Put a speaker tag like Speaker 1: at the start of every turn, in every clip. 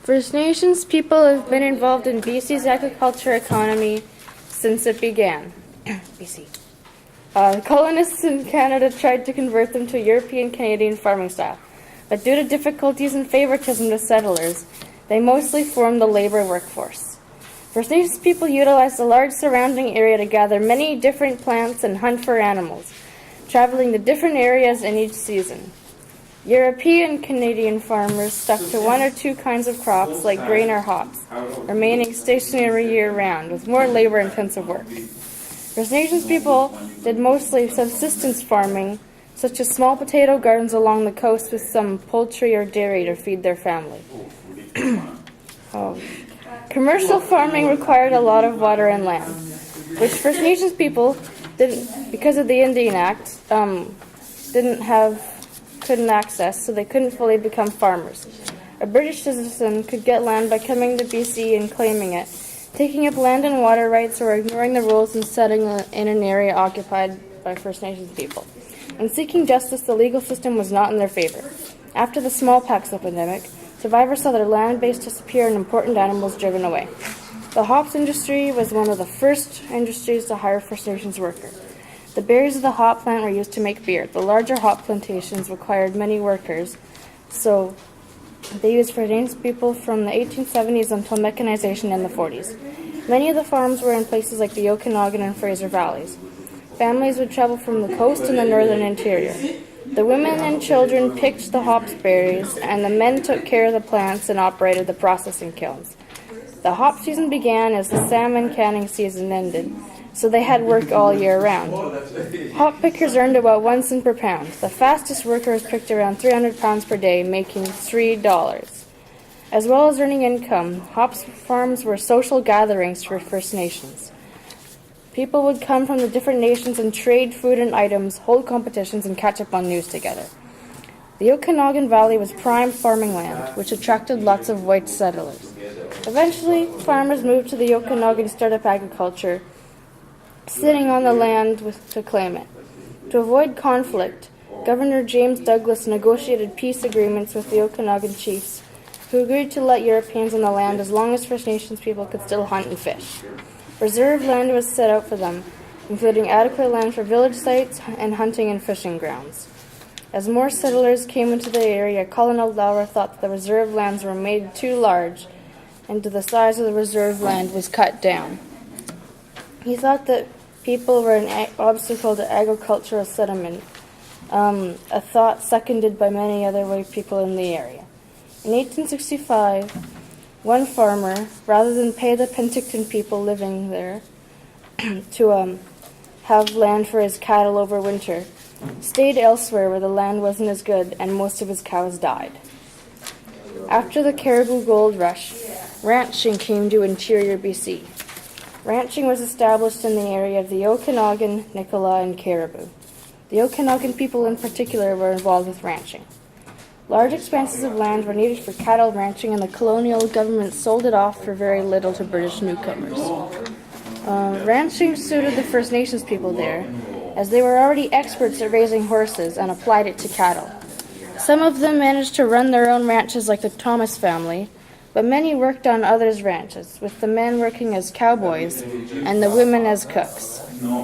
Speaker 1: First Nations people have been involved in BC's agriculture economy since it began. BC. Colonists in Canada tried to convert them to European-Canadian farming style, but due to difficulties and favoritism to settlers, they mostly formed the labor workforce. First Nations people utilized the large surrounding area to gather many different plants and hunt for animals, traveling to different areas in each season. European Canadian farmers stuck to one or two kinds of crops like grain or hops, remaining stationary year-round with more labor-intensive work. First Nations people did mostly subsistence farming, such as small potato gardens along the coast with some poultry or dairy to feed their family. Commercial farming required a lot of water and land, which First Nations people didn't, because of the Indian Act, couldn't access, so they couldn't fully become farmers. A British citizen could get land by coming to BC and claiming it, taking up land and water rights, or ignoring the rules and settling in an area occupied by First Nations people. In seeking justice, the legal system was not in their favor. After the smallpox epidemic, survivors saw their land base disappear and important animals driven away. The hops industry was one of the first industries to hire First Nations workers. The berries of the hop plant were used to make beer. The larger hop plantations required many workers, so they used First Nations people from the 1870s until mechanization in the 40s. Many of the farms were in places like the Okanagan and Fraser Valleys. Families would travel from the coast and the northern interior. The women and children picked the hops berries, and the men took care of the plants and operated the processing kilns. The hop season began as the salmon canning season ended, so they had work all year round. Hop pickers earned about 1 cent per pound. The fastest workers picked around 300 pounds per day, making $3. As well as earning income, hops farms were social gatherings for First Nations. People would come from the different nations and trade food and items, hold competitions, and catch up on news together. The Okanagan Valley was prime farming land, which attracted lots of white settlers. Eventually, farmers moved to the Okanagan to start up agriculture, sitting on the land to claim it. To avoid conflict, Governor James Douglas negotiated peace agreements with the Okanagan chiefs, who agreed to let Europeans on the land as long as First Nations people could still hunt and fish. Reserve land was set out for them, including adequate land for village sites and hunting and fishing grounds. As more settlers came into the area, Colonel Lauer thought that the reserve lands were made too large, and the size of the reserve land was cut down. He thought that people were an obstacle to agricultural settlement, a thought seconded by many other white people in the area. In 1865, one farmer, rather than pay the Penticton people living there to have land for his cattle over winter, stayed elsewhere where the land wasn't as good and most of his cows died. After the Cariboo Gold Rush, ranching came to interior BC. Ranching was established in the area of the Okanagan, Nicola, and Cariboo. The Okanagan people in particular were involved with ranching. Large expanses of land were needed for cattle ranching, and the colonial government sold it off for very little to British newcomers. Ranching suited the First Nations people there, as they were already experts at raising horses and applied it to cattle. Some of them managed to run their own ranches like the Thomas family, but many worked on others' ranches, with the men working as cowboys and the women as cooks.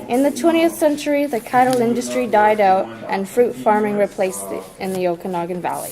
Speaker 1: In the 20th century, the cattle industry died out and fruit farming replaced it in the Okanagan Valley.